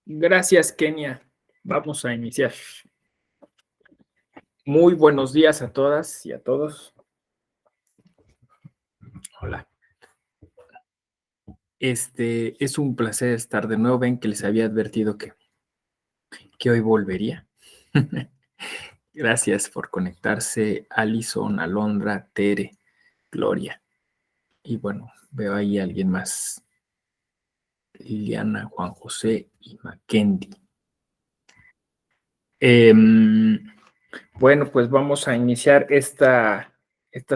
Gracias, Kenia. Vamos a iniciar. Muy buenos días a todas y a todos. Hola. Es un placer estar de nuevo. Ven que les había advertido que hoy volvería. Gracias por conectarse, Alison, Alondra, Tere, Gloria. Y bueno, veo ahí a alguien más. Liliana, Juan José y Mackendy. Bueno, pues vamos a iniciar esta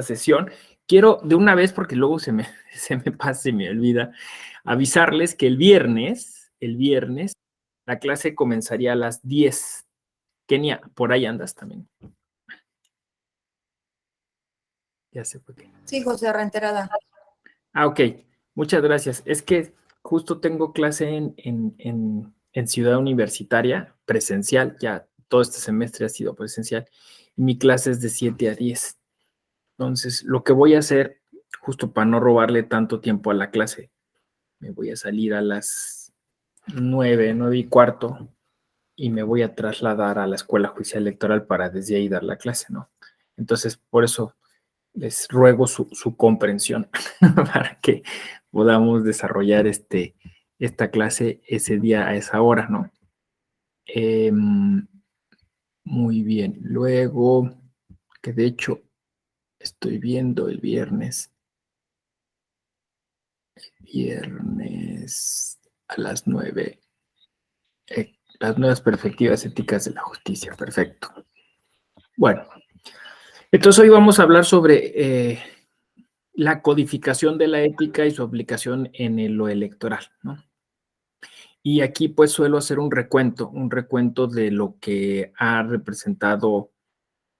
sesión. Quiero de una vez, porque luego se me pasa y me olvida, avisarles que el viernes, la clase comenzaría a las 10. Kenia, por ahí andas también. Ya se fue. Sí, José, reenterada. Ok, muchas gracias. Es que justo tengo clase en Ciudad Universitaria, presencial, ya todo este semestre ha sido presencial, y mi clase es de 7 a 10. Entonces, lo que voy a hacer, justo para no robarle tanto tiempo a la clase, me voy a salir a las 9:15, y me voy a trasladar a la Escuela Judicial Electoral para desde ahí dar la clase, ¿no? Entonces, por eso les ruego su comprensión para que podamos desarrollar esta clase ese día a esa hora, ¿no? Muy bien. Luego, que de hecho estoy viendo el viernes a las 9, las nuevas perspectivas éticas de la justicia. Perfecto. Bueno, entonces hoy vamos a hablar sobre la codificación de la ética y su aplicación en lo electoral, ¿no? Y aquí pues suelo hacer un recuento de lo que ha representado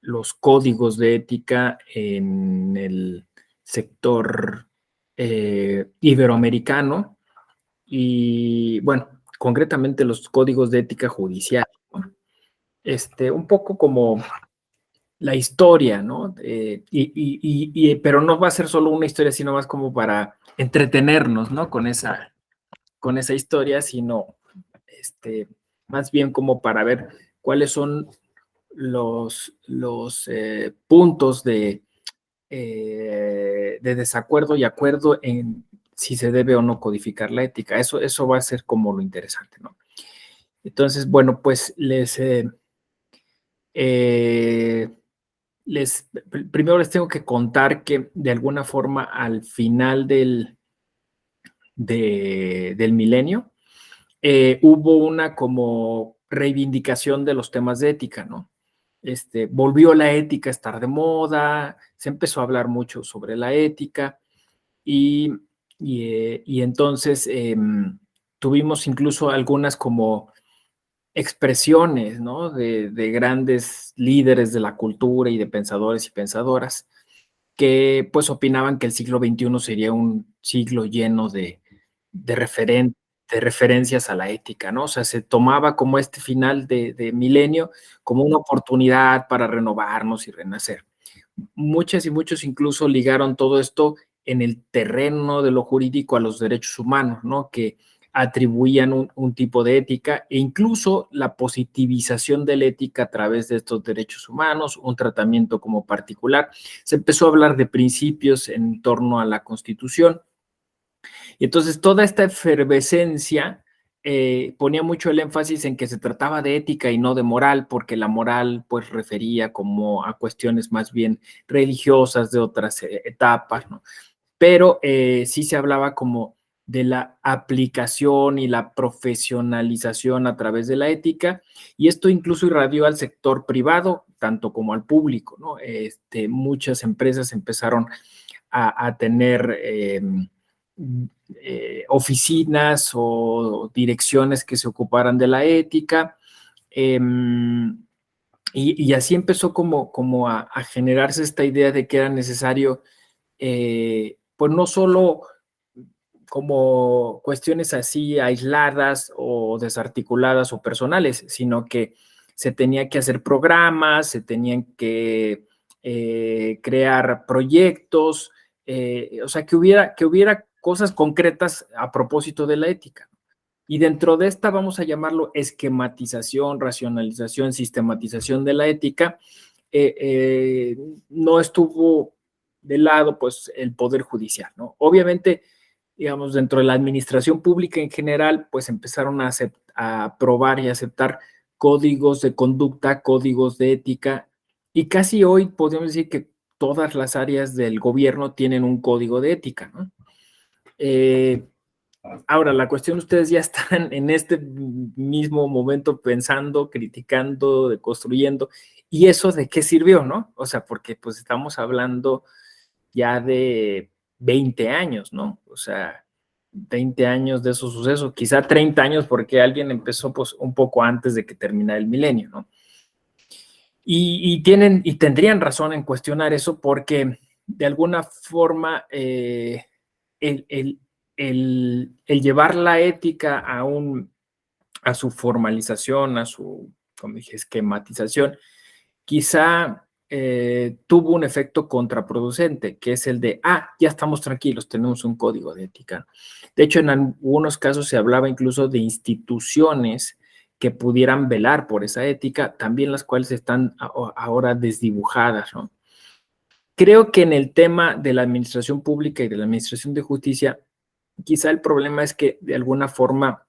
los códigos de ética en el sector iberoamericano y, bueno, concretamente los códigos de ética judicial, ¿no? Un poco como la historia, ¿no? Pero no va a ser solo una historia, sino más como para entretenernos, ¿no? Con esa historia, sino más bien como para ver cuáles son los puntos de desacuerdo y acuerdo en si se debe o no codificar la ética. Eso va a ser como lo interesante, ¿no? Entonces, bueno, pues primero les tengo que contar que de alguna forma al final del milenio hubo una como reivindicación de los temas de ética, ¿no? Volvió la ética a estar de moda, se empezó a hablar mucho sobre la ética y entonces tuvimos incluso algunas como expresiones, ¿no? De grandes líderes de la cultura y de pensadores y pensadoras que pues opinaban que el siglo XXI sería un siglo lleno de referencias a la ética, ¿no? O sea, se tomaba como este final de milenio como una oportunidad para renovarnos y renacer. Muchas y muchos incluso ligaron todo esto en el terreno de lo jurídico a los derechos humanos, ¿no? Que atribuían un tipo de ética e incluso la positivización de la ética a través de estos derechos humanos, un tratamiento como particular. Se empezó a hablar de principios en torno a la Constitución. Y entonces toda esta efervescencia ponía mucho el énfasis en que se trataba de ética y no de moral, porque la moral pues refería como a cuestiones más bien religiosas de otras etapas, ¿no? Pero sí se hablaba como de la aplicación y la profesionalización a través de la ética, y esto incluso irradió al sector privado, tanto como al público, ¿no? Muchas empresas empezaron a tener oficinas o direcciones que se ocuparan de la ética, y así empezó como a generarse esta idea de que era necesario, pues no solo como cuestiones así aisladas o desarticuladas o personales, sino que se tenía que hacer programas, se tenían que crear proyectos, o sea, que hubiera cosas concretas a propósito de la ética. Y dentro de esta vamos a llamarlo esquematización, racionalización, sistematización de la ética, no estuvo de lado pues el Poder Judicial, ¿no? Obviamente, digamos, dentro de la administración pública en general, pues empezaron a aprobar y aceptar códigos de conducta, códigos de ética, y casi hoy podemos decir que todas las áreas del gobierno tienen un código de ética, ¿no? Ahora, la cuestión, ustedes ya están en este mismo momento pensando, criticando, construyendo, ¿y eso de qué sirvió, no? O sea, porque pues estamos hablando ya de 20 años, ¿no? O sea, 20 años de esos sucesos, quizá 30 años porque alguien empezó pues un poco antes de que terminara el milenio, ¿no? Y tendrían razón en cuestionar eso porque de alguna forma el, el, el llevar la ética a su formalización, a su, como dije, esquematización, quizá tuvo un efecto contraproducente, que es el de, ya estamos tranquilos, tenemos un código de ética. De hecho, en algunos casos se hablaba incluso de instituciones que pudieran velar por esa ética, también las cuales están ahora desdibujadas, ¿no? Creo que en el tema de la administración pública y de la administración de justicia, quizá el problema es que de alguna forma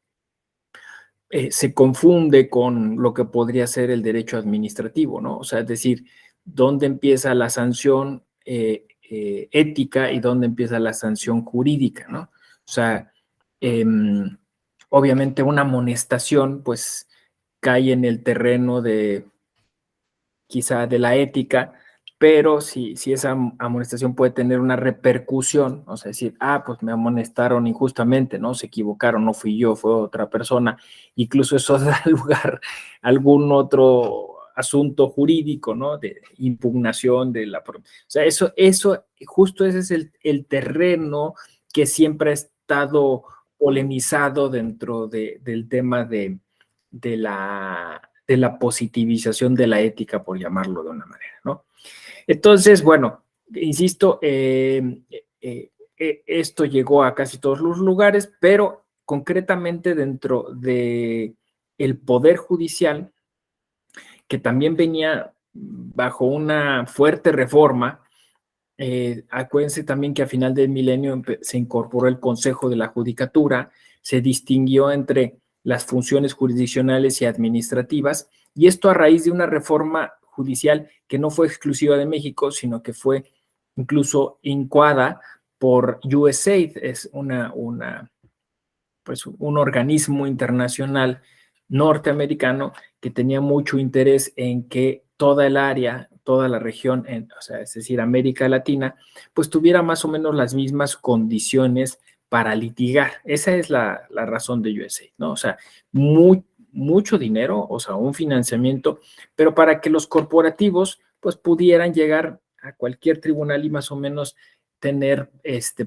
se confunde con lo que podría ser el derecho administrativo, ¿no? O sea, es decir, dónde empieza la sanción ética y dónde empieza la sanción jurídica, ¿no? O sea, eh, obviamente una amonestación, pues, cae en el terreno de quizá de la ética, pero si esa amonestación puede tener una repercusión, o sea, decir, pues me amonestaron injustamente, ¿no? Se equivocaron, no fui yo, fue otra persona, incluso eso da lugar a algún otro asunto jurídico, ¿no? De impugnación de la... O sea, eso justo ese es el terreno que siempre ha estado polemizado dentro del tema de la positivización de la ética, por llamarlo de una manera, ¿no? Entonces, bueno, insisto, esto llegó a casi todos los lugares, pero concretamente dentro de el Poder Judicial, que también venía bajo una fuerte reforma. Acuérdense también que a final del milenio se incorporó el Consejo de la Judicatura, se distinguió entre las funciones jurisdiccionales y administrativas, y esto a raíz de una reforma judicial que no fue exclusiva de México, sino que fue incluso incoada por USAID, es pues un organismo internacional norteamericano que tenía mucho interés en que toda el área, toda la región, o sea, es decir, América Latina, pues tuviera más o menos las mismas condiciones para litigar. Esa es la razón de USAID, ¿no? O sea, mucho dinero, o sea, un financiamiento, pero para que los corporativos pues pudieran llegar a cualquier tribunal y más o menos tener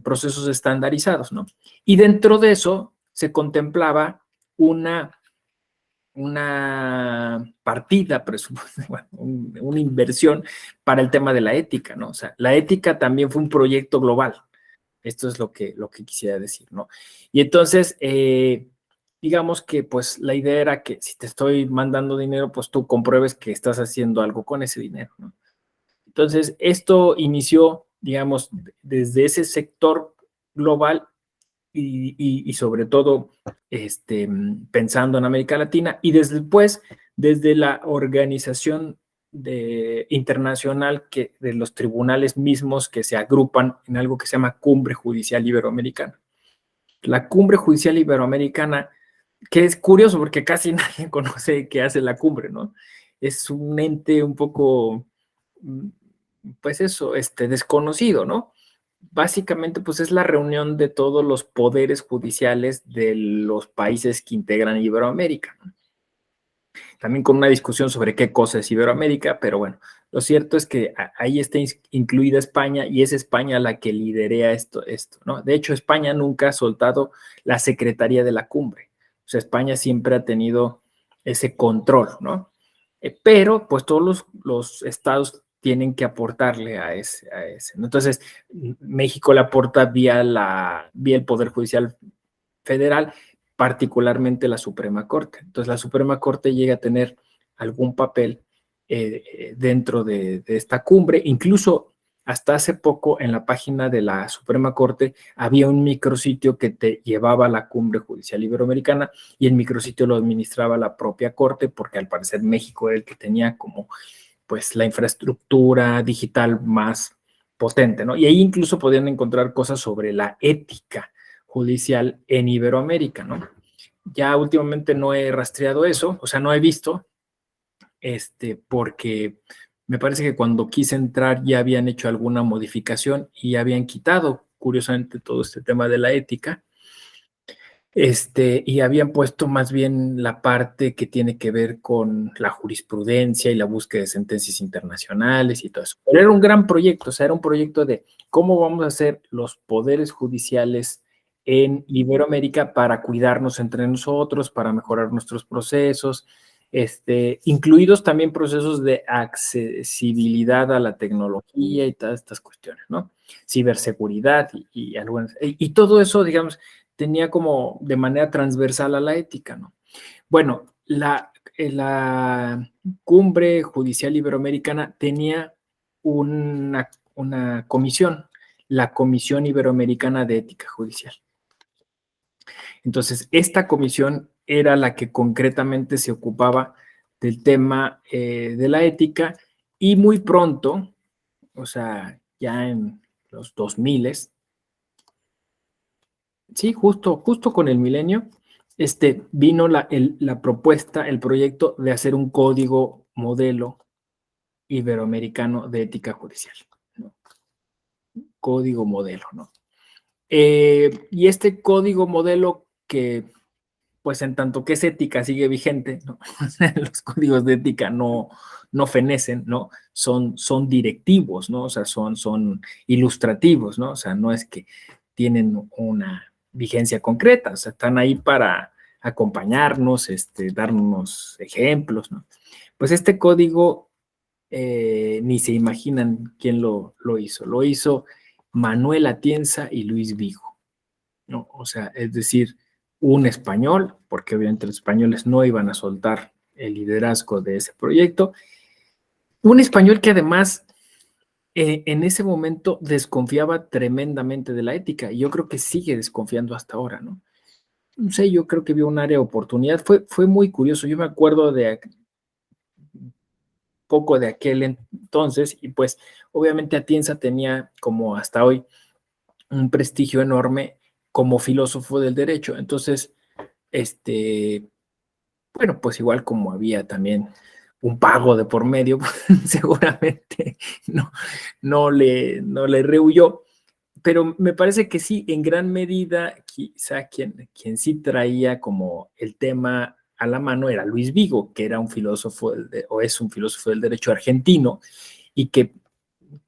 procesos estandarizados, ¿no? Y dentro de eso se contemplaba una partida, bueno, una inversión para el tema de la ética, ¿no? O sea, la ética también fue un proyecto global. Esto es lo que quisiera decir, ¿no? Y entonces, digamos que pues la idea era que si te estoy mandando dinero, pues tú compruebes que estás haciendo algo con ese dinero, ¿no? Entonces, esto inició, digamos, desde ese sector global y sobre todo pensando en América Latina y después desde la organización internacional de los tribunales mismos que se agrupan en algo que se llama Cumbre Judicial Iberoamericana. La Cumbre Judicial Iberoamericana, que es curioso porque casi nadie conoce qué hace la cumbre, ¿no? Es un ente un poco, pues eso, desconocido, ¿no? Básicamente, pues es la reunión de todos los poderes judiciales de los países que integran Iberoamérica, ¿no? También con una discusión sobre qué cosa es Iberoamérica, pero bueno, lo cierto es que ahí está incluida España y es España la que liderea esto, ¿no? De hecho, España nunca ha soltado la secretaría de la cumbre. O sea, España siempre ha tenido ese control, ¿no? Pero pues todos los estados tienen que aportarle a ese, ¿no? Entonces, México le aporta vía el Poder Judicial Federal, particularmente la Suprema Corte. Entonces, la Suprema Corte llega a tener algún papel dentro de esta cumbre. Incluso hasta hace poco en la página de la Suprema Corte había un micrositio que te llevaba a la Cumbre Judicial Iberoamericana, y el micrositio lo administraba la propia Corte, porque al parecer México era el que tenía como pues la infraestructura digital más potente, ¿no? Y ahí incluso podían encontrar cosas sobre la ética judicial en Iberoamérica, ¿no? Ya últimamente no he rastreado eso, o sea, no he visto, porque me parece que cuando quise entrar ya habían hecho alguna modificación y ya habían quitado, curiosamente, todo este tema de la ética, y habían puesto más bien la parte que tiene que ver con la jurisprudencia y la búsqueda de sentencias internacionales y todo eso. Pero era un gran proyecto, o sea, era un proyecto de cómo vamos a hacer los poderes judiciales en Iberoamérica para cuidarnos entre nosotros, para mejorar nuestros procesos, incluidos también procesos de accesibilidad a la tecnología y todas estas cuestiones, ¿no? Ciberseguridad y todo eso, digamos, tenía como de manera transversal a la ética, ¿no? Bueno, la Cumbre Judicial Iberoamericana tenía una comisión, la Comisión Iberoamericana de Ética Judicial. Entonces, esta comisión era la que concretamente se ocupaba del tema de la ética, y muy pronto, o sea, ya en los 2000, sí, justo con el milenio, vino la propuesta, el proyecto de hacer un código modelo iberoamericano de ética judicial, ¿no? Código modelo, ¿no? Y este código modelo que, pues en tanto que es ética, sigue vigente, ¿no? Los códigos de ética no fenecen, ¿no? Son directivos, ¿no? O sea, son ilustrativos, ¿no? O sea, no es que tienen una vigencia concreta, o sea, están ahí para acompañarnos, darnos ejemplos, ¿no? Pues este código ni se imaginan quién lo hizo. Lo hizo Manuel Atienza y Luis Vigo, ¿no? O sea, es decir, un español, porque obviamente los españoles no iban a soltar el liderazgo de ese proyecto, un español que además en ese momento desconfiaba tremendamente de la ética, y yo creo que sigue desconfiando hasta ahora, ¿no? No sé, yo creo que vio un área de oportunidad, fue muy curioso, yo me acuerdo de poco de aquel entonces, y pues obviamente Atienza tenía como hasta hoy un prestigio enorme como filósofo del derecho. Entonces, bueno, pues igual como había también un pago de por medio, pues, seguramente no le rehuyó, pero me parece que sí, en gran medida, quizá quien sí traía como el tema a la mano era Luis Vigo, que era un filósofo, o es un filósofo del derecho argentino, y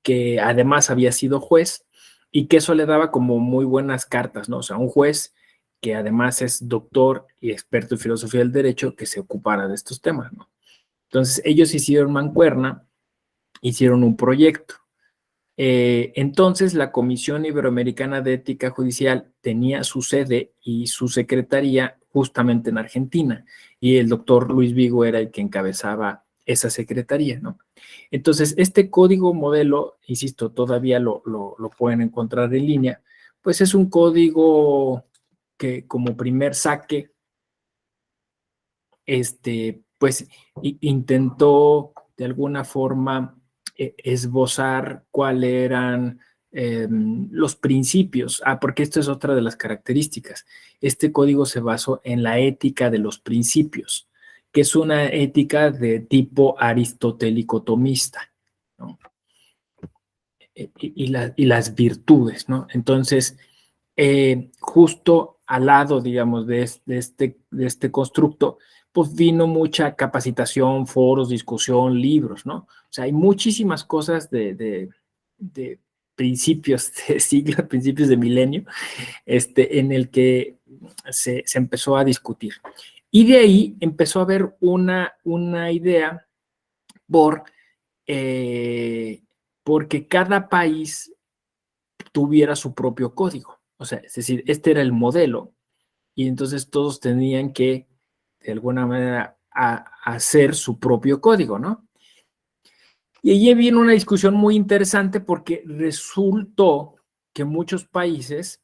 que además había sido juez, y que eso le daba como muy buenas cartas, ¿no? O sea, un juez que además es doctor y experto en filosofía del derecho, que se ocupara de estos temas, ¿no? Entonces, ellos hicieron mancuerna, hicieron un proyecto. Entonces, la Comisión Iberoamericana de Ética Judicial tenía su sede y su secretaría justamente en Argentina, y el doctor Luis Vigo era el que encabezaba esa secretaría, ¿no? Entonces, este código modelo, insisto, todavía lo pueden encontrar en línea, pues es un código que como primer saque, pues intentó de alguna forma esbozar cuáles eran los principios. Porque esto es otra de las características. Este código se basó en la ética de los principios, que es una ética de tipo aristotélico-tomista, ¿no? Y las virtudes, ¿no? Entonces, justo al lado, digamos, de este constructo, pues vino mucha capacitación, foros, discusión, libros, ¿no? O sea, hay muchísimas cosas de principios de siglo, principios de milenio, en el que se empezó a discutir. Y de ahí empezó a haber una idea por, eh, porque cada país tuviera su propio código. O sea, es decir, este era el modelo, y entonces todos tenían que, de alguna manera, hacer su propio código, ¿no? Y allí viene una discusión muy interesante porque resultó que muchos países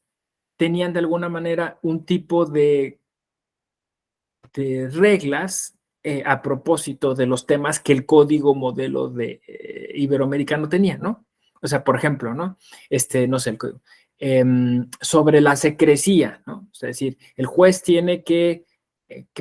tenían de alguna manera un tipo de reglas a propósito de los temas que el código modelo de iberoamericano tenía, ¿no? O sea, por ejemplo, ¿no? No sé, el código. Sobre la secrecía, ¿no? O sea, es decir, el juez tiene que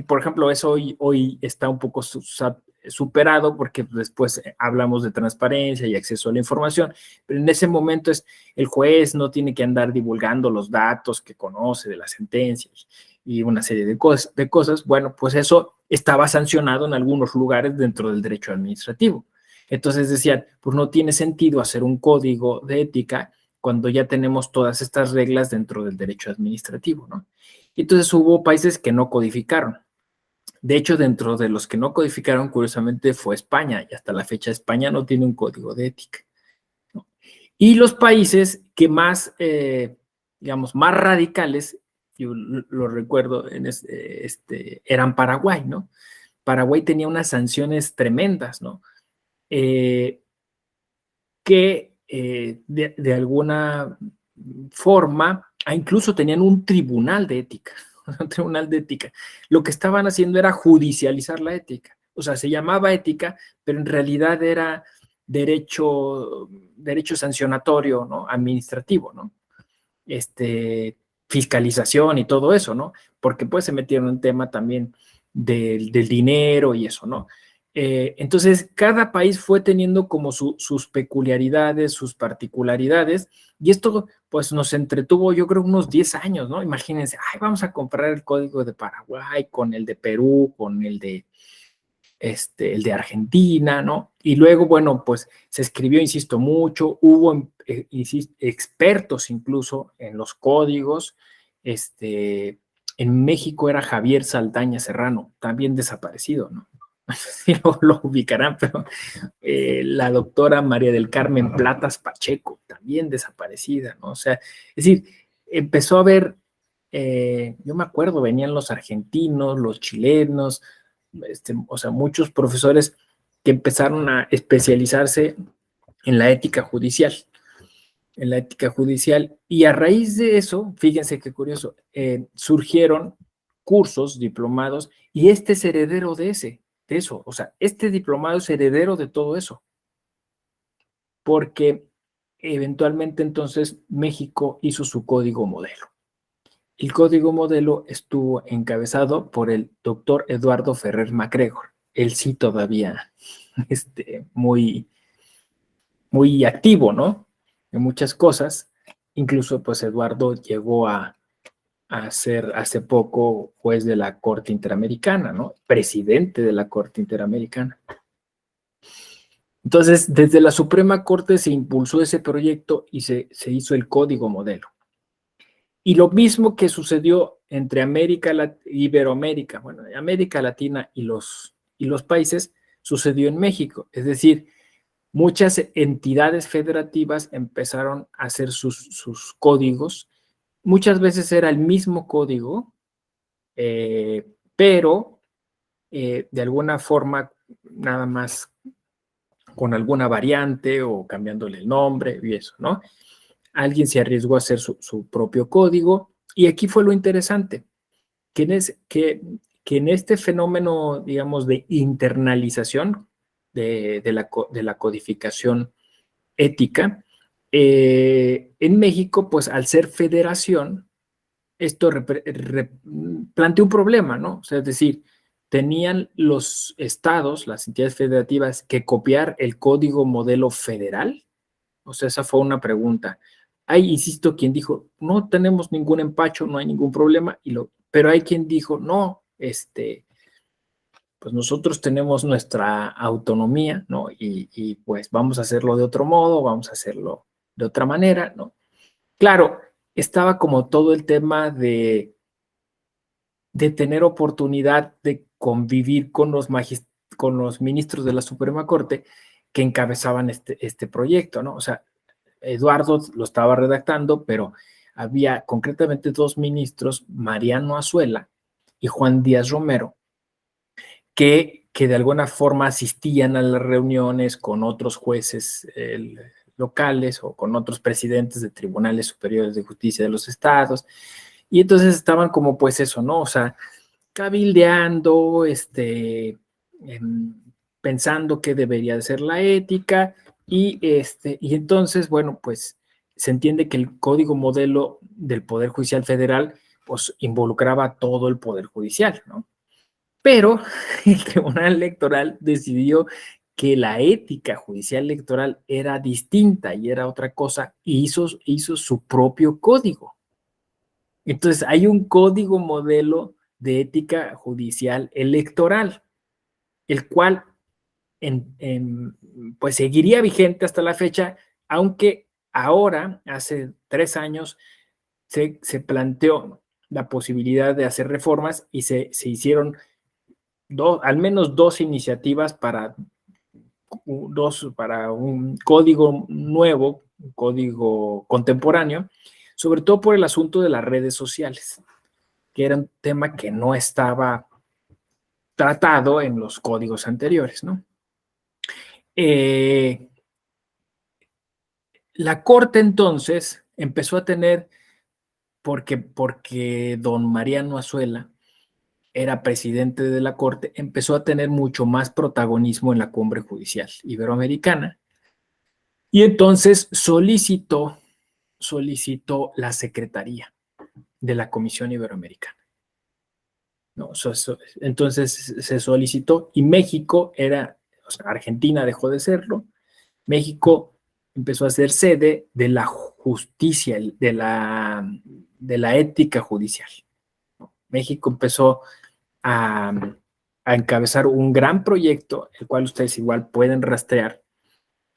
por ejemplo, eso hoy está un poco superado porque después hablamos de transparencia y acceso a la información, pero en ese momento el juez no tiene que andar divulgando los datos que conoce de las sentencias y una serie de cosas. Bueno, pues eso estaba sancionado en algunos lugares dentro del derecho administrativo. Entonces decían, pues no tiene sentido hacer un código de ética cuando ya tenemos todas estas reglas dentro del derecho administrativo, ¿no? Y entonces hubo países que no codificaron. De hecho, dentro de los que no codificaron, curiosamente, fue España, y hasta la fecha España no tiene un código de ética, ¿no? Y los países que más, digamos, más radicales, yo lo recuerdo, eran Paraguay, ¿no? Paraguay tenía unas sanciones tremendas, ¿no? Que de alguna forma, incluso tenían un tribunal de ética, un tribunal de ética. Lo que estaban haciendo era judicializar la ética. O sea, se llamaba ética, pero en realidad era derecho sancionatorio, ¿no? Administrativo, ¿no? Fiscalización y todo eso, ¿no? Porque pues se metieron en tema también del dinero y eso, ¿no? Entonces, cada país fue teniendo como sus peculiaridades, sus particularidades, y esto pues nos entretuvo yo creo unos 10 años, ¿no? Imagínense, ay, vamos a comparar el código de Paraguay con el de Perú, con el de Argentina, ¿no? Y luego, bueno, pues se escribió, insisto, mucho, hubo expertos incluso en los códigos. En México era Javier Saldaña Serrano, también desaparecido, ¿no? Si lo ubicarán, pero la doctora María del Carmen Platas Pacheco, también desaparecida, ¿no? O sea, es decir, empezó a haber, yo me acuerdo, venían los argentinos, los chilenos, o sea, muchos profesores que empezaron a especializarse en la ética judicial, y a raíz de eso, fíjense qué curioso, surgieron cursos, diplomados, y este es heredero de eso, o sea, este diplomado es heredero de todo eso, porque eventualmente entonces México hizo su código modelo. El código modelo estuvo encabezado por el doctor Eduardo Ferrer MacGregor. Él sí todavía muy, muy activo, ¿no? En muchas cosas. Incluso, pues, Eduardo llegó a ser hace poco juez de la Corte Interamericana, ¿no? Presidente de la Corte Interamericana. Entonces, desde la Suprema Corte se impulsó ese proyecto y se hizo el código modelo. Y lo mismo que sucedió entre Iberoamérica, bueno, América Latina y los países, sucedió en México. Es decir, muchas entidades federativas empezaron a hacer sus códigos. Muchas veces era el mismo código, pero de alguna forma nada más con alguna variante o cambiándole el nombre y eso, ¿no? Alguien se arriesgó a hacer su propio código, y aquí fue lo interesante, que en este fenómeno, digamos, de internalización de la codificación ética, en México, pues al ser federación, esto planteó un problema, ¿no? O sea, es decir, tenían los estados, las entidades federativas, que copiar el código modelo federal. O sea, esa fue una pregunta. Hay, insisto, quien dijo, no tenemos ningún empacho, no hay ningún problema, pero hay quien dijo, no, pues nosotros tenemos nuestra autonomía, ¿no? Y pues vamos a hacerlo de otro modo, vamos a hacerlo de otra manera, ¿no? Claro, estaba como todo el tema de tener oportunidad de convivir con los ministros de la Suprema Corte que encabezaban este proyecto, ¿no? O sea, Eduardo lo estaba redactando, pero había concretamente dos ministros, Mariano Azuela y Juan Díaz Romero, que de alguna forma asistían a las reuniones con otros jueces locales o con otros presidentes de tribunales superiores de justicia de los estados. Y entonces estaban como pues eso, ¿no? O sea, cabildeando, pensando qué debería de ser la ética y entonces, bueno, pues se entiende que el código modelo del Poder Judicial Federal pues involucraba todo el Poder Judicial, ¿no? Pero el Tribunal Electoral decidió que la ética judicial electoral era distinta y era otra cosa y hizo su propio código. Entonces, hay un código modelo de ética judicial electoral, el cual pues seguiría vigente hasta la fecha, aunque ahora, hace 3 años, se planteó la posibilidad de hacer reformas y se hicieron al menos dos iniciativas para un código nuevo, un código contemporáneo, sobre todo por el asunto de las redes sociales, que era un tema que no estaba tratado en los códigos anteriores, ¿no? La Corte entonces empezó a tener, porque don Mariano Azuela era presidente de la Corte, empezó a tener mucho más protagonismo en la Cumbre Judicial Iberoamericana y entonces solicitó la secretaría de la Comisión Iberoamericana. No, entonces se solicitó y México o sea, Argentina dejó de serlo, México empezó a ser sede de la justicia, de la ética judicial. México empezó a encabezar un gran proyecto, el cual ustedes igual pueden rastrear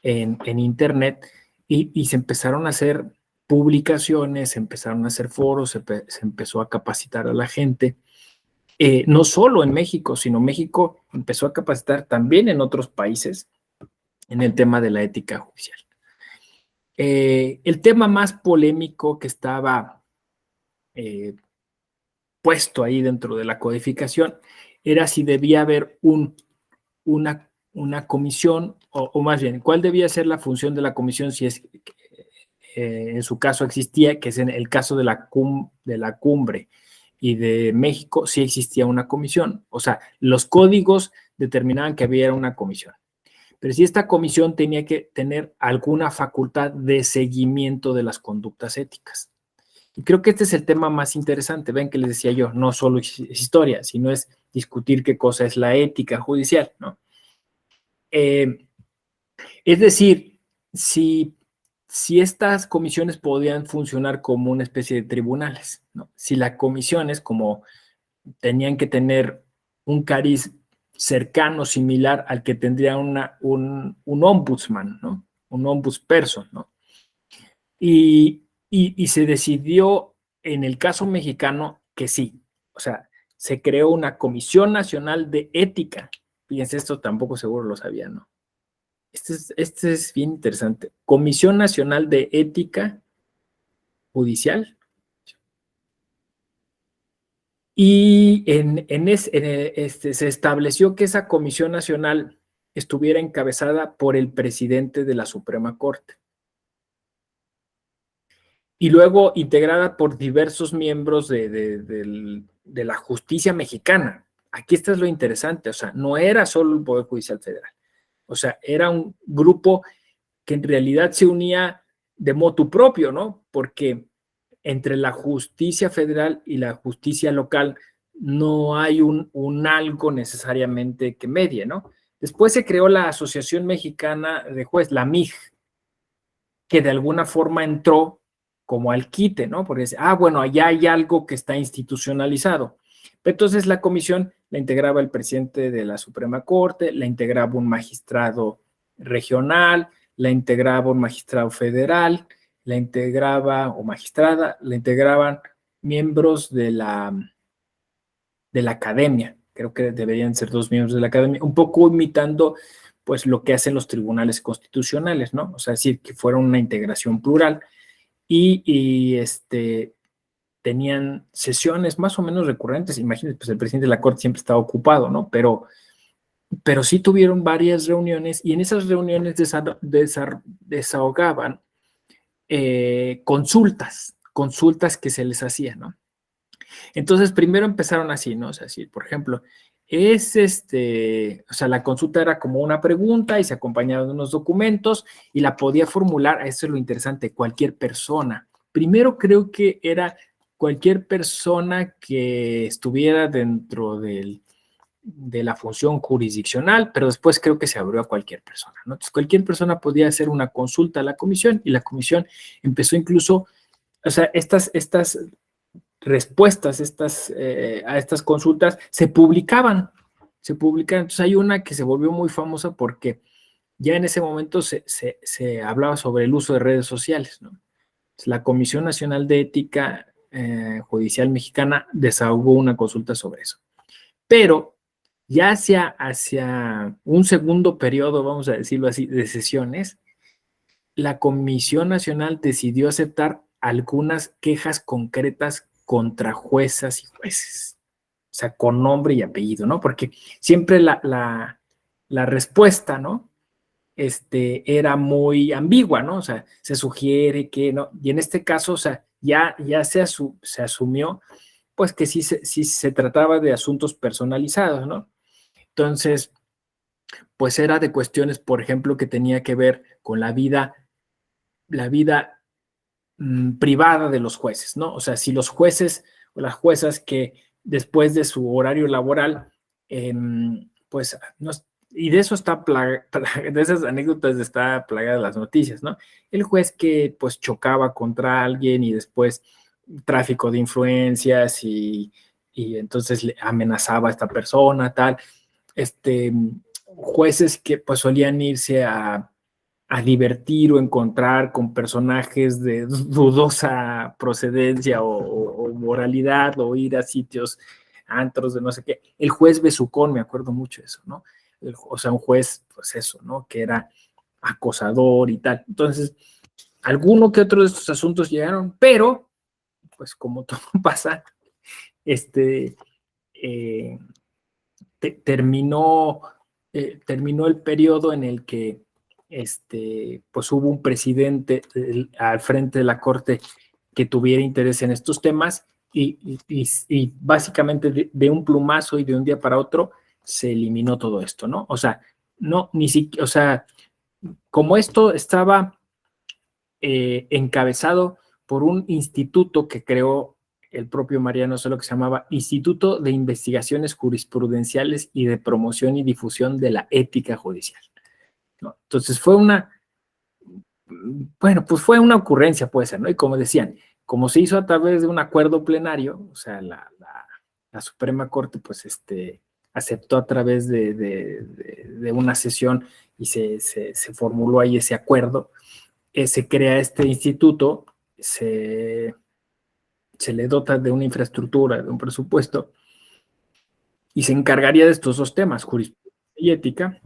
en internet, y se empezaron a hacer publicaciones, se empezaron a hacer foros, se empezó a capacitar a la gente, no solo en México, sino México empezó a capacitar también en otros países en el tema de la ética judicial. El tema más polémico que estaba puesto ahí dentro de la codificación era si debía haber una comisión, o más bien, cuál debía ser la función de la comisión si es en su caso existía, que es en el caso de la cumbre y de México, sí existía una comisión. O sea, los códigos determinaban que había una comisión. Pero si esta comisión tenía que tener alguna facultad de seguimiento de las conductas éticas. Y creo que este es el tema más interesante. Ven que les decía yo, no solo es historia, sino es discutir qué cosa es la ética judicial, ¿no? Es decir, si estas comisiones podían funcionar como una especie de tribunales, ¿no? Si las comisiones, como tenían que tener un cariz cercano, similar al que tendría un ombudsman, ¿no? Un ombudsperson, ¿no? Y se decidió en el caso mexicano que sí, o sea, se creó una Comisión Nacional de Ética. Fíjense, esto tampoco seguro lo sabían, ¿no? Este es bien interesante. Comisión Nacional de Ética Judicial. Y se estableció que esa Comisión Nacional estuviera encabezada por el presidente de la Suprema Corte. Y luego integrada por diversos miembros de la justicia mexicana. Aquí está lo interesante, o sea, no era solo el Poder Judicial Federal. O sea, era un grupo que en realidad se unía de motu propio, ¿no? Porque entre la justicia federal y la justicia local no hay un algo necesariamente que medie, ¿no? Después se creó la Asociación Mexicana de Jueces, la MIJ, que de alguna forma entró como al quite, ¿no? Porque dice, bueno, allá hay algo que está institucionalizado. Pero entonces la comisión la integraba el presidente de la Suprema Corte, la integraba un magistrado regional, la integraba un magistrado federal, la integraba, o magistrada, la integraban miembros de la academia. Creo que deberían ser 2 miembros de la academia, un poco imitando pues lo que hacen los tribunales constitucionales, ¿no? O sea, decir que fuera una integración plural. y tenían sesiones más o menos recurrentes. Imagínense, pues el presidente de la Corte siempre estaba ocupado, ¿no? Pero sí tuvieron varias reuniones y en esas reuniones desahogaban consultas que se les hacían, ¿no? Entonces, primero empezaron así, ¿no? O sea, así, por ejemplo, o sea, la consulta era como una pregunta y se acompañaba de unos documentos y la podía formular, eso es lo interesante, cualquier persona. Primero creo que era cualquier persona que estuviera dentro de la función jurisdiccional, pero después creo que se abrió a cualquier persona, ¿no? Entonces, cualquier persona podía hacer una consulta a la comisión y la comisión empezó incluso, o sea, estas respuestas a estas consultas se publicaban. Entonces hay una que se volvió muy famosa porque ya en ese momento se hablaba sobre el uso de redes sociales, ¿no? La Comisión Nacional de Ética Judicial Mexicana desahogó una consulta sobre eso. Pero ya hacia un segundo periodo, vamos a decirlo así, de sesiones, la Comisión Nacional decidió aceptar algunas quejas concretas contra juezas y jueces, o sea, con nombre y apellido, ¿no? Porque siempre la respuesta, ¿no? Era muy ambigua, ¿no? O sea, se sugiere que no, y en este caso, o sea, ya se asumió, pues que sí se trataba de asuntos personalizados, ¿no? Entonces, pues era de cuestiones, por ejemplo, que tenía que ver con la vida privada de los jueces, ¿no? O sea, si los jueces o las juezas que después de su horario laboral, pues, no, y de eso de esas anécdotas está plagada las noticias, ¿no? El juez que pues chocaba contra alguien y después tráfico de influencias y entonces le amenazaba a esta persona, tal, jueces que pues solían irse a divertir o encontrar con personajes de dudosa procedencia o moralidad o ir a sitios, antros de no sé qué. El juez Besucón, me acuerdo mucho de eso, ¿no? O sea, un juez, pues eso, ¿no? Que era acosador y tal. Entonces, alguno que otro de estos asuntos llegaron, pero, pues como todo pasa, eh, terminó, terminó el periodo en el que pues hubo un presidente al frente de la Corte que tuviera interés en estos temas y básicamente de un plumazo y de un día para otro se eliminó todo esto, ¿no? O sea, no, ni siquiera, o sea, como esto estaba encabezado por un instituto que creó el propio Mariano Solo, que se llamaba Instituto de Investigaciones Jurisprudenciales y de Promoción y Difusión de la Ética Judicial, ¿no? Entonces bueno, pues fue una ocurrencia, puede ser, ¿no? Y como decían, como se hizo a través de un acuerdo plenario, o sea, la Suprema Corte, pues, aceptó a través de una sesión y se formuló ahí ese acuerdo, se crea este instituto, se le dota de una infraestructura, de un presupuesto, y se encargaría de estos dos temas, jurisprudencia y ética,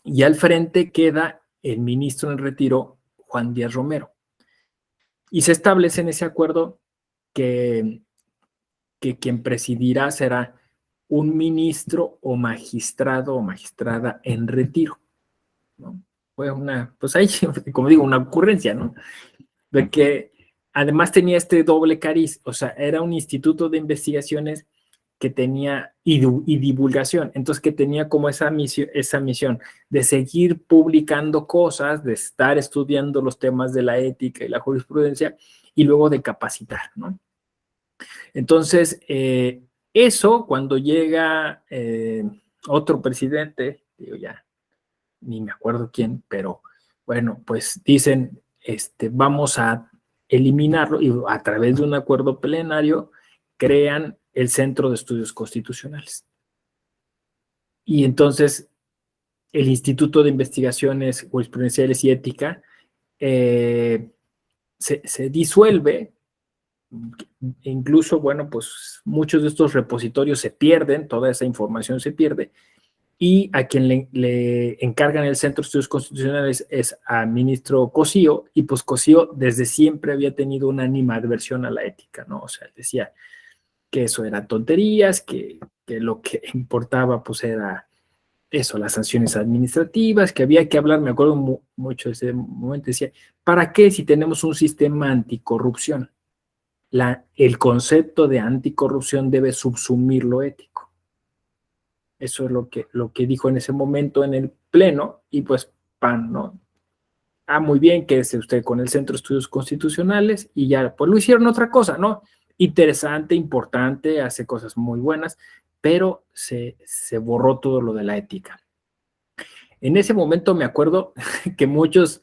y al frente queda el ministro en retiro, Juan Díaz Romero. Y se establece en ese acuerdo que, que quien presidirá será un ministro o magistrado o magistrada en retiro, ¿no? Fue pues ahí, como digo, una ocurrencia, ¿no? De que además tenía este doble cariz, o sea, era un instituto de investigaciones que tenía y divulgación, entonces que tenía como esa misión de seguir publicando cosas, de estar estudiando los temas de la ética y la jurisprudencia y luego de capacitar, ¿no? Entonces, eso cuando llega otro presidente, digo ya, ni me acuerdo quién, pero bueno, pues dicen, vamos a eliminarlo y a través de un acuerdo plenario crean el Centro de Estudios Constitucionales. Y entonces el Instituto de Investigaciones Jurisprudenciales y Ética se disuelve, incluso, bueno, pues muchos de estos repositorios se pierden, toda esa información se pierde, y a quien le encargan el Centro de Estudios Constitucionales es al ministro Cosío, y pues Cosío desde siempre había tenido una animadversión a la ética, ¿no? O sea, decía que eso eran tonterías, que lo que importaba pues era eso, las sanciones administrativas, que había que hablar, me acuerdo mucho de ese momento, decía, ¿para qué si tenemos un sistema anticorrupción? El concepto de anticorrupción debe subsumir lo ético. Eso es lo que dijo en ese momento en el pleno, y pues, pan, ¿no? Ah, muy bien, quédese usted con el Centro de Estudios Constitucionales, y ya, pues lo hicieron otra cosa, ¿no? Interesante, importante, hace cosas muy buenas, pero se borró todo lo de la ética. En ese momento me acuerdo que muchos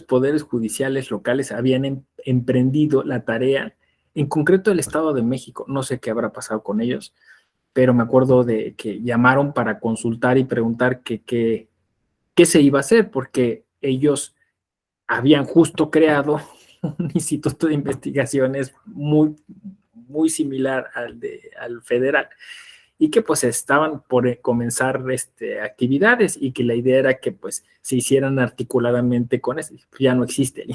poderes judiciales locales habían emprendido la tarea, en concreto el Estado de México, no sé qué habrá pasado con ellos, pero me acuerdo de que llamaron para consultar y preguntar qué se iba a hacer, porque ellos habían justo creado un instituto de investigaciones muy similar al federal, y que pues estaban por comenzar actividades, y que la idea era que pues se hicieran articuladamente con eso. Ya no existe.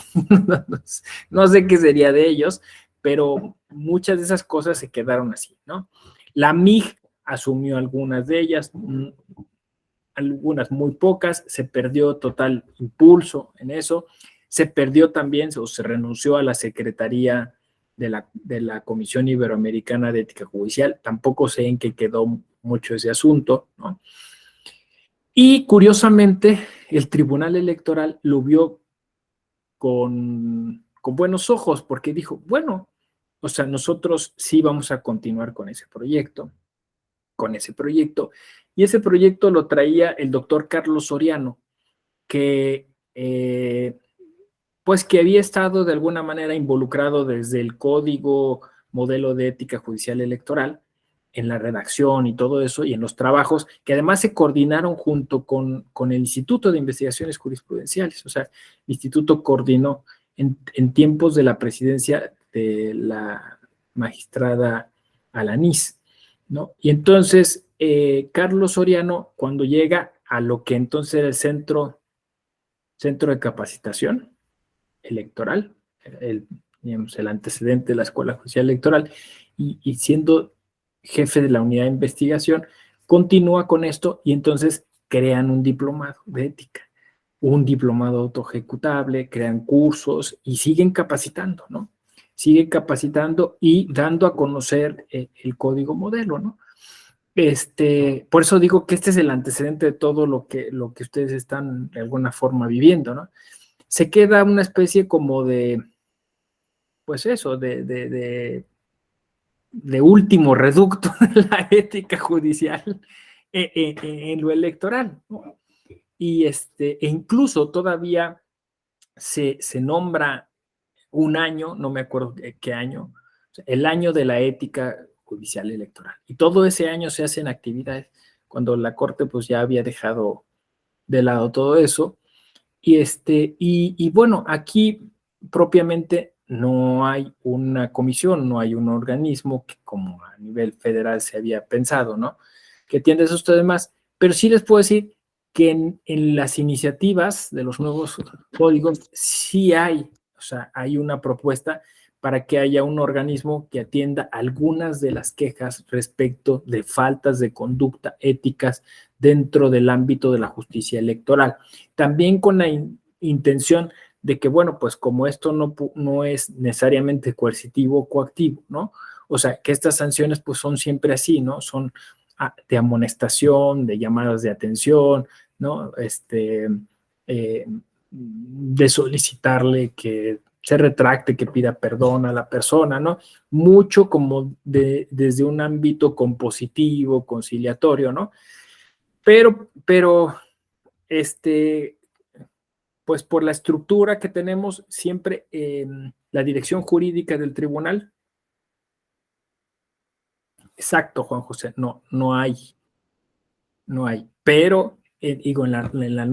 No sé qué sería de ellos, pero muchas de esas cosas se quedaron así, ¿no? La MIG asumió algunas de ellas, algunas muy pocas, se perdió total impulso en eso, se perdió también o se renunció a la Secretaría de la Comisión Iberoamericana de Ética Judicial, tampoco sé en qué quedó mucho ese asunto, ¿no? Y curiosamente, el Tribunal Electoral lo vio con buenos ojos, porque dijo, bueno, o sea, nosotros sí vamos a continuar con ese proyecto, y ese proyecto lo traía el doctor Carlos Soriano, que pues que había estado de alguna manera involucrado desde el Código Modelo de Ética Judicial Electoral, en la redacción y todo eso, y en los trabajos, que además se coordinaron junto con el Instituto de Investigaciones Jurisprudenciales. O sea, el instituto coordinó en tiempos de la presidencia de la magistrada Alanís, ¿no? Y entonces, Carlos Soriano, cuando llega a lo que entonces era el centro de capacitación electoral, digamos, el antecedente de la Escuela Judicial Electoral, y siendo jefe de la unidad de investigación, continúa con esto, y entonces crean un diplomado de ética, un diplomado autoejecutable, crean cursos y siguen capacitando, ¿no? Siguen capacitando y dando a conocer el código modelo, ¿no? Por eso digo que este es el antecedente de todo lo que ustedes están de alguna forma viviendo, ¿no? Se queda una especie como de, pues eso, de último reducto de la ética judicial en lo electoral, ¿no? Y incluso todavía se nombra un año, no me acuerdo qué año, el año de la ética judicial electoral. Y todo ese año se hacen actividades, cuando la Corte pues ya había dejado de lado todo eso. Y bueno, aquí propiamente no hay una comisión, no hay un organismo que como a nivel federal se había pensado, ¿no? Que atiende esos temas, pero sí les puedo decir que en las iniciativas de los nuevos códigos sí hay, o sea, hay una propuesta para que haya un organismo que atienda algunas de las quejas respecto de faltas de conducta éticas dentro del ámbito de la justicia electoral. También con la intención de que, bueno, pues como esto no es necesariamente coercitivo o coactivo, ¿no? O sea, que estas sanciones pues son siempre así, ¿no? Son de amonestación, de llamadas de atención, ¿no? De solicitarle que se retracte, que pida perdón a la persona, ¿no? Mucho como desde un ámbito compositivo, conciliatorio, ¿no? Pero pues por la estructura que tenemos, siempre la dirección jurídica del tribunal, exacto, Juan José, no hay, pero digo, en la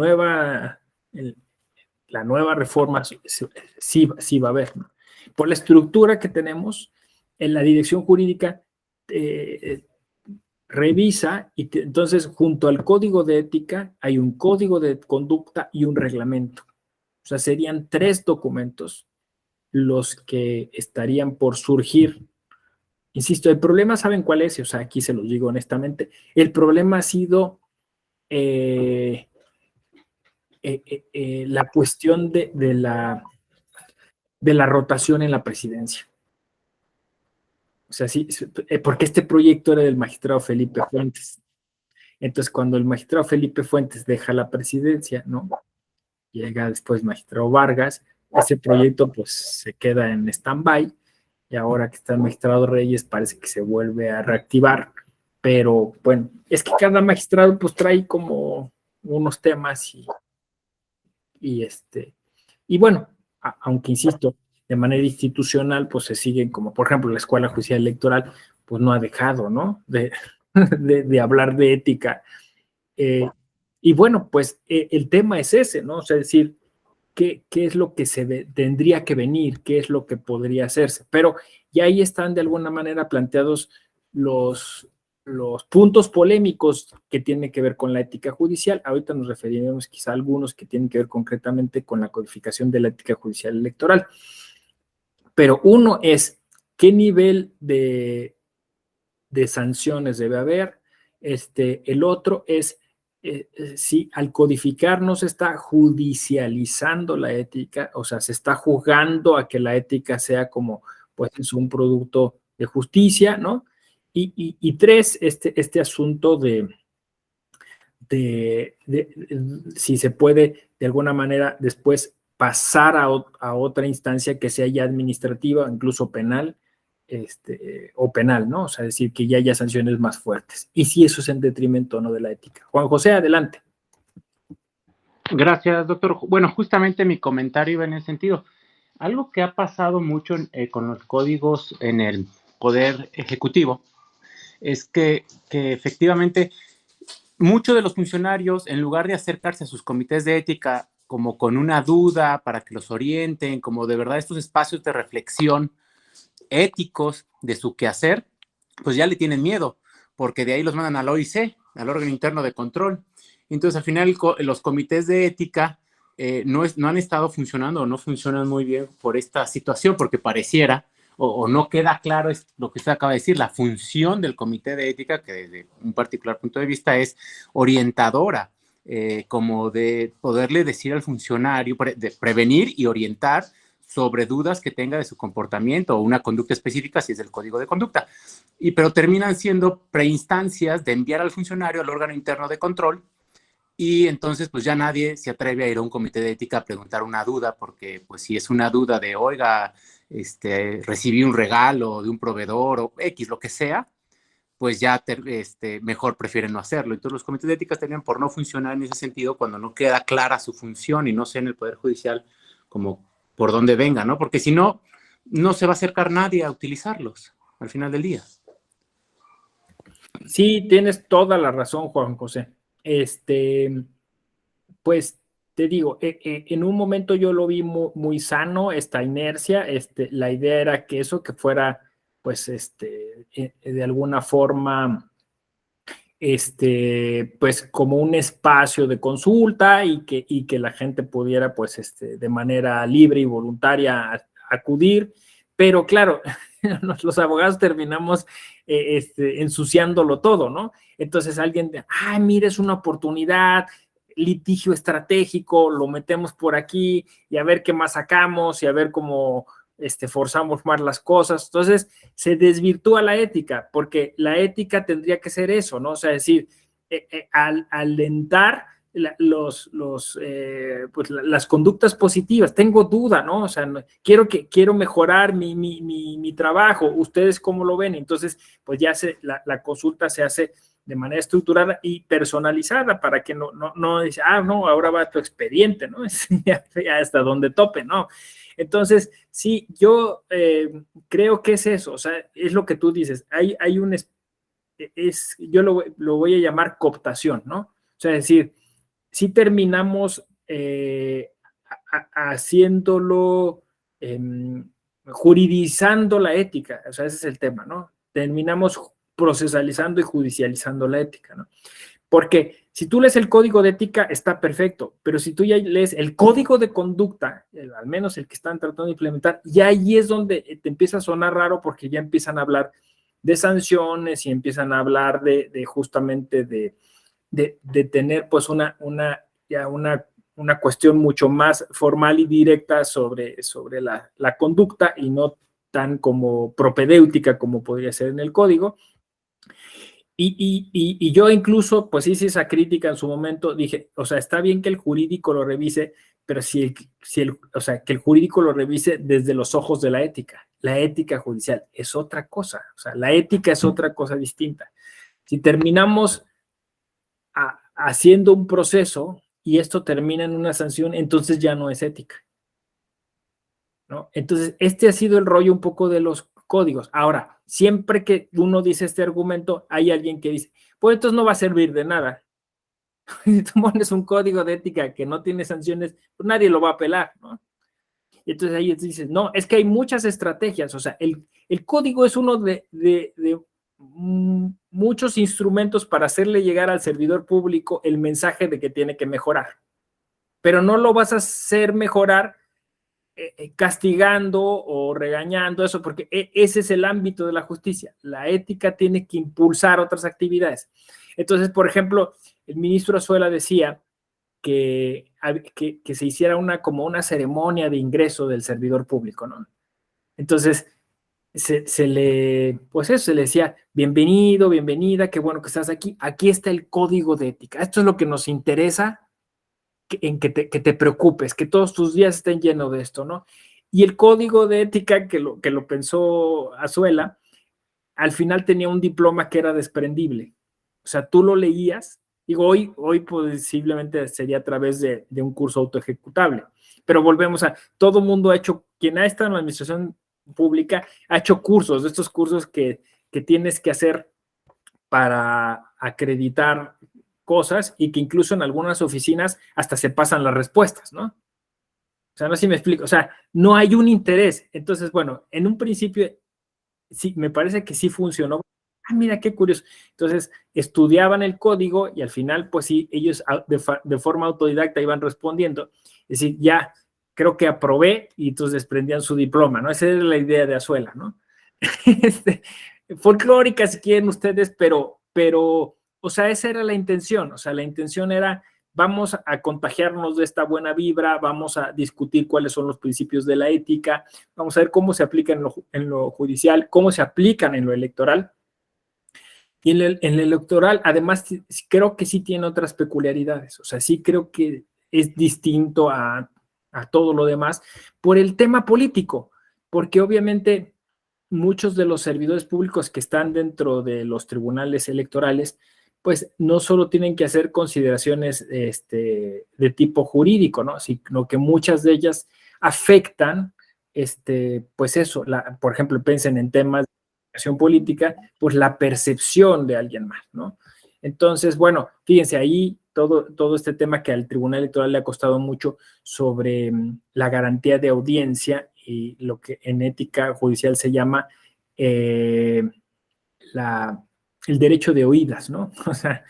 nueva reforma sí va a haber, ¿no? Por la estructura que tenemos, en la dirección jurídica revisa y entonces junto al código de ética hay un código de conducta y un reglamento. O sea, serían 3 documentos los que estarían por surgir. Insisto, el problema, ¿saben cuál es? O sea, aquí se los digo honestamente, el problema ha sido la cuestión de la rotación en la presidencia. O sea, sí, porque este proyecto era del magistrado Felipe Fuentes. Entonces, cuando el magistrado Felipe Fuentes deja la presidencia, ¿no? Llega después el magistrado Vargas, ese proyecto pues se queda en stand-by, y ahora que está el magistrado Reyes parece que se vuelve a reactivar, pero bueno, es que cada magistrado pues trae como unos temas y bueno, aunque insisto, de manera institucional pues se siguen como por ejemplo la Escuela Judicial Electoral pues no ha dejado, ¿no? De hablar de ética. Y bueno, pues el tema es ese, ¿no? O sea, es decir, qué es lo que tendría que venir, qué es lo que podría hacerse. Pero ya ahí están de alguna manera planteados los, los puntos polémicos que tienen que ver con la ética judicial. Ahorita nos referiremos quizá a algunos que tienen que ver concretamente con la codificación de la ética judicial electoral. Pero uno es qué nivel de sanciones debe haber. El otro es si al codificar no se está judicializando la ética, o sea, se está juzgando a que la ética sea como, pues, es un producto de justicia, ¿no? Y tres, este asunto si se puede de alguna manera después pasar a otra instancia que sea ya administrativa, incluso penal, o penal, ¿no? O sea, decir que ya haya sanciones más fuertes. Y si eso es en detrimento o no de la ética. Juan José, adelante. Gracias, doctor. Bueno, justamente mi comentario iba en el sentido. Algo que ha pasado mucho con los códigos en el Poder Ejecutivo es que efectivamente muchos de los funcionarios, en lugar de acercarse a sus comités de ética como con una duda para que los orienten, como de verdad estos espacios de reflexión éticos de su quehacer, pues ya le tienen miedo, porque de ahí los mandan al OIC, al órgano interno de control. Entonces, al final, los comités de ética no han estado funcionando o no funcionan muy bien por esta situación, porque pareciera o no queda claro es lo que usted acaba de decir, la función del comité de ética, que desde un particular punto de vista es orientadora, como de poderle decir al funcionario, de prevenir y orientar sobre dudas que tenga de su comportamiento o una conducta específica, si es del código de conducta. Pero terminan siendo preinstancias de enviar al funcionario al órgano interno de control, y entonces pues ya nadie se atreve a ir a un comité de ética a preguntar una duda, porque pues si es una duda de, oiga, recibí un regalo de un proveedor o X, lo que sea, pues ya mejor prefieren no hacerlo. Entonces los comités de ética terminan por no funcionar en ese sentido cuando no queda clara su función y no sé en el Poder Judicial como por dónde venga, ¿no? Porque si no, no se va a acercar nadie a utilizarlos al final del día. Sí, tienes toda la razón, Juan José. Pues te digo, en un momento yo lo vi muy, muy sano, esta inercia, la idea era que eso que fuera, pues, de alguna forma, pues como un espacio de consulta y que la gente pudiera, pues, de manera libre y voluntaria acudir, pero claro, los abogados terminamos ensuciándolo todo, ¿no? Entonces alguien, mira, es una oportunidad, litigio estratégico, lo metemos por aquí y a ver qué más sacamos y a ver cómo forzamos más las cosas. Entonces se desvirtúa la ética, porque la ética tendría que ser eso, ¿no? O sea, decir, alentar pues, las conductas positivas. Tengo duda, ¿no? O sea, quiero mejorar mi trabajo. ¿Ustedes cómo lo ven? Entonces, pues ya la consulta se hace de manera estructurada y personalizada para que no dice, no, ahora va tu expediente, ¿no? Hasta donde tope, ¿no? Entonces, sí, yo creo que es eso, o sea, es lo que tú dices, hay un, yo lo voy a llamar cooptación, ¿no? O sea, es decir, si terminamos haciéndolo, juridizando la ética, o sea, ese es el tema, ¿no? Terminamos procesalizando y judicializando la ética, ¿no? Porque si tú lees el código de ética, está perfecto, pero si tú ya lees el código de conducta, al menos el que están tratando de implementar, ya ahí es donde te empieza a sonar raro porque ya empiezan a hablar de sanciones y empiezan a hablar de justamente de tener pues una cuestión mucho más formal y directa sobre la conducta y no tan como propedéutica como podría ser en el código. Y yo incluso, pues hice esa crítica en su momento, dije, o sea, está bien que el jurídico lo revise, pero o sea, que el jurídico lo revise desde los ojos de la ética. La ética judicial es otra cosa, o sea, la ética es otra cosa distinta. Si terminamos haciendo un proceso y esto termina en una sanción, entonces ya no es ética, ¿no? Entonces, este ha sido el rollo un poco de los códigos. Ahora, siempre que uno dice este argumento, hay alguien que dice, pues entonces no va a servir de nada. Si tú pones un código de ética que no tiene sanciones, pues nadie lo va a apelar, ¿no? Y entonces ahí dices, no, es que hay muchas estrategias, o sea, el código es uno de muchos instrumentos para hacerle llegar al servidor público el mensaje de que tiene que mejorar, pero no lo vas a hacer mejorar castigando o regañando eso, porque ese es el ámbito de la justicia. La ética tiene que impulsar otras actividades. Entonces, por ejemplo, el ministro Azuela decía que se hiciera como una ceremonia de ingreso del servidor público, ¿no? Entonces, pues eso, se le decía, bienvenido, bienvenida, qué bueno que estás aquí. Aquí está el código de ética. Esto es lo que nos interesa en que te preocupes, que todos tus días estén llenos de esto, ¿no? Y el código de ética que lo pensó Azuela, al final tenía un diploma que era desprendible. O sea, tú lo leías, digo, hoy posiblemente sería a través de un curso autoejecutable, pero volvemos a, todo mundo ha hecho, quien ha estado en la administración pública, ha hecho cursos, de estos cursos que tienes que hacer para acreditar cosas y que incluso en algunas oficinas hasta se pasan las respuestas, ¿no? O sea, no sé si me explico, o sea, no hay un interés. Entonces, bueno, en un principio, sí, me parece que sí funcionó. Ah, mira, qué curioso. Entonces, estudiaban el código y al final, pues sí, ellos de forma autodidacta iban respondiendo. Es decir, ya, creo que aprobé y entonces desprendían su diploma, ¿no? Esa era la idea de Azuela, ¿no? Folclórica si quieren ustedes, pero, o sea, esa era la intención, o sea, la intención era, vamos a contagiarnos de esta buena vibra, vamos a discutir cuáles son los principios de la ética, vamos a ver cómo se aplican en lo judicial, cómo se aplican en lo electoral. Y en el electoral, además, creo que sí tiene otras peculiaridades, o sea, sí creo que es distinto a todo lo demás por el tema político, porque obviamente muchos de los servidores públicos que están dentro de los tribunales electorales, pues no solo tienen que hacer consideraciones de tipo jurídico, ¿no? Sino que muchas de ellas afectan, pues eso, por ejemplo, piensen en temas de acción política, pues la percepción de alguien más, ¿no? Entonces, bueno, fíjense ahí todo este tema que al Tribunal Electoral le ha costado mucho sobre la garantía de audiencia y lo que en ética judicial se llama el derecho de oídas, ¿no? O sea,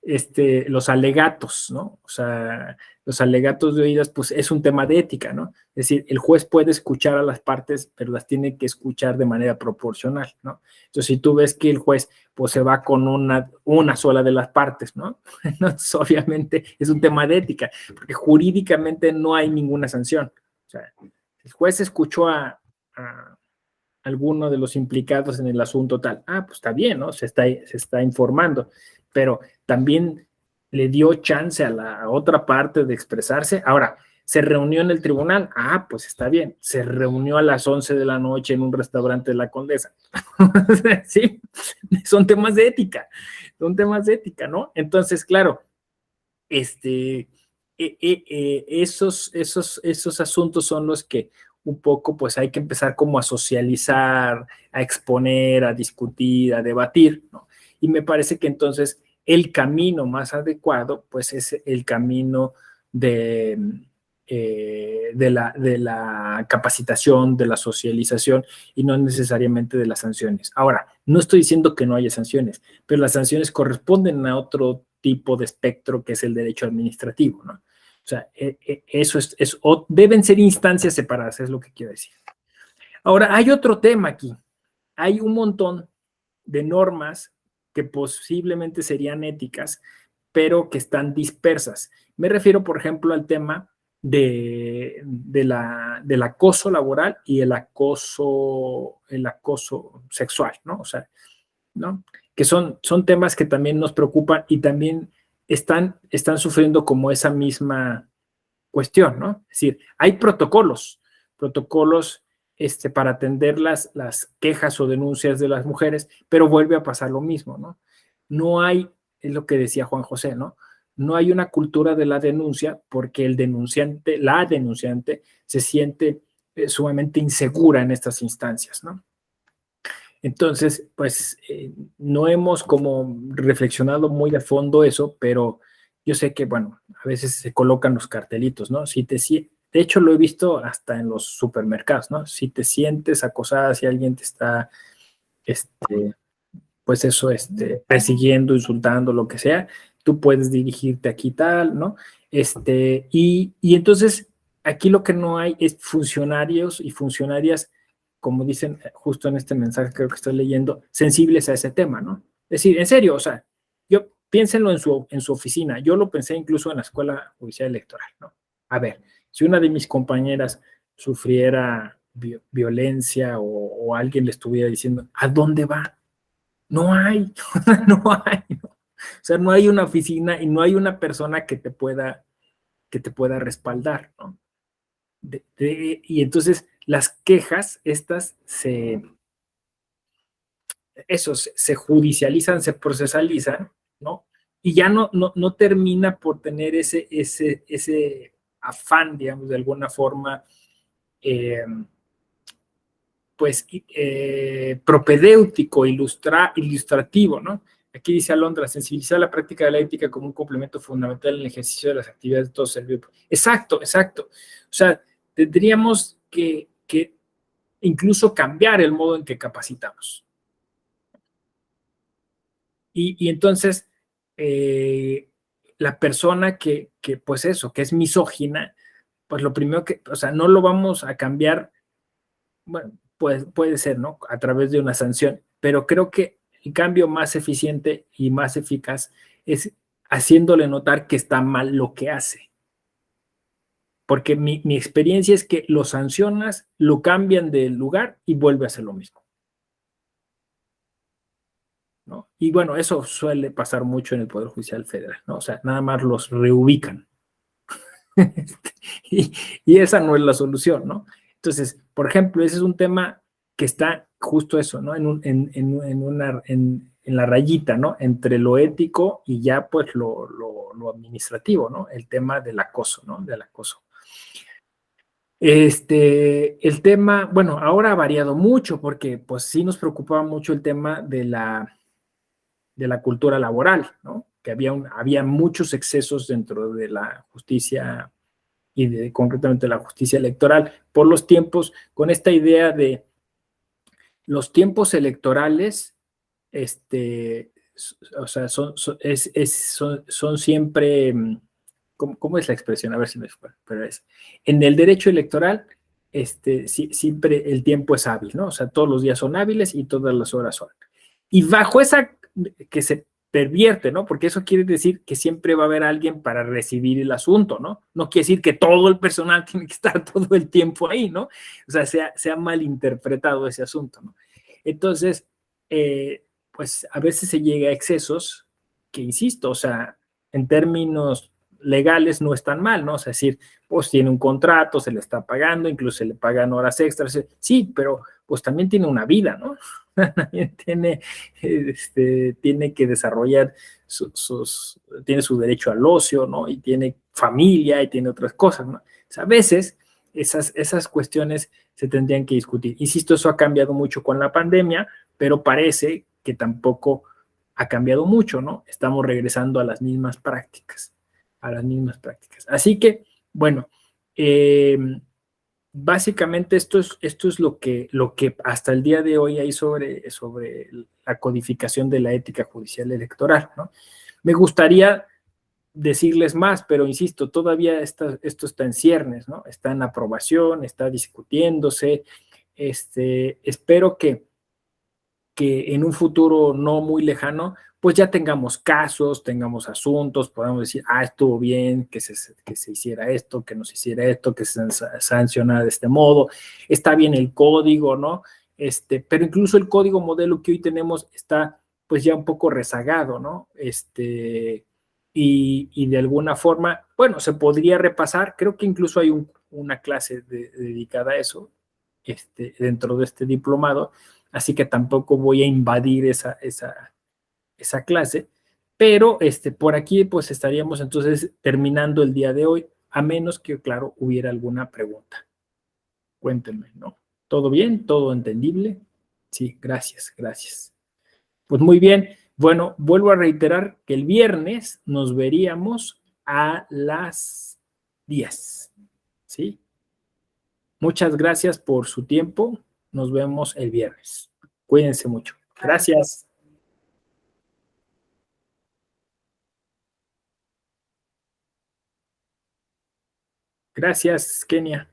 es decir, los alegatos, ¿no? O sea, los alegatos de oídas, pues es un tema de ética, ¿no? Es decir, el juez puede escuchar a las partes, pero las tiene que escuchar de manera proporcional, ¿no? Entonces, si tú ves que el juez, pues se va con una sola de las partes, ¿no? Entonces, obviamente es un tema de ética, porque jurídicamente no hay ninguna sanción. O sea, el juez escuchó a alguno de los implicados en el asunto tal. Ah, pues está bien, ¿no? Se está informando, pero también le dio chance a la otra parte de expresarse. Ahora, ¿se reunió en el tribunal? Ah, pues está bien. Se reunió a las 11 de la noche en un restaurante de la Condesa. Sí, son temas de ética, ¿no? Entonces, claro, esos asuntos son los que un poco pues hay que empezar como a socializar, a exponer, a discutir, a debatir, ¿no? Y me parece que entonces el camino más adecuado pues es el camino de de la capacitación, de la socialización y no necesariamente de las sanciones. Ahora, no estoy diciendo que no haya sanciones, pero las sanciones corresponden a otro tipo de espectro que es el derecho administrativo, ¿no? O sea, eso deben ser instancias separadas, es lo que quiero decir. Ahora, hay otro tema aquí. Hay un montón de normas que posiblemente serían éticas, pero que están dispersas. Me refiero, por ejemplo, al tema del acoso laboral y el acoso sexual, ¿no? O sea, ¿no? Que son temas que también nos preocupan y también están sufriendo como esa misma cuestión, ¿no? Es decir, hay protocolos para atender las quejas o denuncias de las mujeres, pero vuelve a pasar lo mismo, ¿no? No hay, es lo que decía Juan José, ¿no? No hay una cultura de la denuncia porque la denunciante se siente sumamente insegura en estas instancias, ¿no? Entonces, pues no hemos como reflexionado muy a fondo eso, pero yo sé que, bueno, a veces se colocan los cartelitos, ¿no? De hecho, lo he visto hasta en los supermercados, ¿no? Si te sientes acosada, si alguien te está, pues eso, persiguiendo, insultando, lo que sea, tú puedes dirigirte aquí tal, ¿no? Y entonces, aquí lo que no hay es funcionarios y funcionarias, como dicen justo en este mensaje creo que estoy leyendo, sensibles a ese tema, ¿no? Es decir, en serio, o sea, piénsenlo en su oficina. Yo lo pensé incluso en la Escuela Judicial Electoral, ¿no? A ver, si una de mis compañeras sufriera violencia o alguien le estuviera diciendo, ¿a dónde va? No hay, no hay. ¿No? O sea, no hay una oficina y no hay una persona que te pueda respaldar, ¿no? Y entonces las quejas, estas se judicializan, se procesalizan, ¿no? Y ya no termina por tener ese afán, digamos, de alguna forma, pues, propedéutico, ilustrativo, ¿no? Aquí dice Alondra, sensibilizar la práctica de la ética como un complemento fundamental en el ejercicio de las actividades de todo servicio. Exacto, exacto. O sea, tendríamos que incluso cambiar el modo en que capacitamos. Y entonces, la persona pues eso, que es misógina, pues lo primero o sea, no lo vamos a cambiar, bueno, pues puede ser, ¿no? A través de una sanción, pero creo que el cambio más eficiente y más eficaz es haciéndole notar que está mal lo que hace. Porque mi experiencia es que lo sancionas, lo cambian de lugar y vuelve a hacer lo mismo. ¿No? Y bueno, eso suele pasar mucho en el Poder Judicial Federal, ¿no? O sea, nada más los reubican. y esa no es la solución, ¿no? Entonces, por ejemplo, ese es un tema que está justo eso, ¿no? En la rayita, ¿no? Entre lo ético y ya pues lo administrativo, ¿no? El tema del acoso, ¿no? Del acoso. El tema, bueno, ahora ha variado mucho porque pues sí nos preocupaba mucho el tema de la cultura laboral, ¿no? Que había muchos excesos dentro de la justicia y concretamente la justicia electoral por los tiempos, con esta idea de los tiempos electorales, o sea, son siempre, ¿cómo es la expresión? A ver si me fue, pero es, en el derecho electoral, siempre el tiempo es hábil, ¿no? O sea, todos los días son hábiles y todas las horas son. Y bajo esa que se pervierte, ¿no? Porque eso quiere decir que siempre va a haber alguien para recibir el asunto, ¿no? No quiere decir que todo el personal tiene que estar todo el tiempo ahí, ¿no? O sea, se ha malinterpretado ese asunto, ¿no? Entonces, pues a veces se llega a excesos que, insisto, o sea, en términos legales no están mal, ¿no? O sea, es decir, pues tiene un contrato, se le está pagando, incluso se le pagan horas extras, sí, pero pues también tiene una vida, ¿no? También tiene que desarrollar tiene su derecho al ocio, ¿no? Y tiene familia y tiene otras cosas, ¿no? O sea, a veces esas cuestiones se tendrían que discutir. Insisto, eso ha cambiado mucho con la pandemia, pero parece que tampoco ha cambiado mucho, ¿no? Estamos regresando a las mismas prácticas, Así que, bueno, Básicamente esto es lo que hasta el día de hoy hay sobre la codificación de la ética judicial electoral, ¿no? Me gustaría decirles más, pero insisto, todavía esto está en ciernes, ¿no? Está en aprobación, está discutiéndose. Espero que en un futuro no muy lejano, pues ya tengamos casos, tengamos asuntos, podamos decir, estuvo bien que se hiciera esto, que no se hiciera esto, que se sancionara de este modo, está bien el código, ¿no? Pero incluso el código modelo que hoy tenemos está pues ya un poco rezagado, ¿no? Y de alguna forma, bueno, se podría repasar, creo que incluso hay una clase dedicada a eso, dentro de este diplomado, así que tampoco voy a invadir esa clase, pero por aquí pues estaríamos entonces terminando el día de hoy, a menos que, claro, hubiera alguna pregunta. Cuéntenme, ¿no? ¿Todo bien? ¿Todo entendible? Sí, gracias, gracias. Pues muy bien, bueno, vuelvo a reiterar que el viernes nos veríamos a las 10, ¿sí? Muchas gracias por su tiempo. Nos vemos el viernes. Cuídense mucho. Gracias. Gracias, Kenia.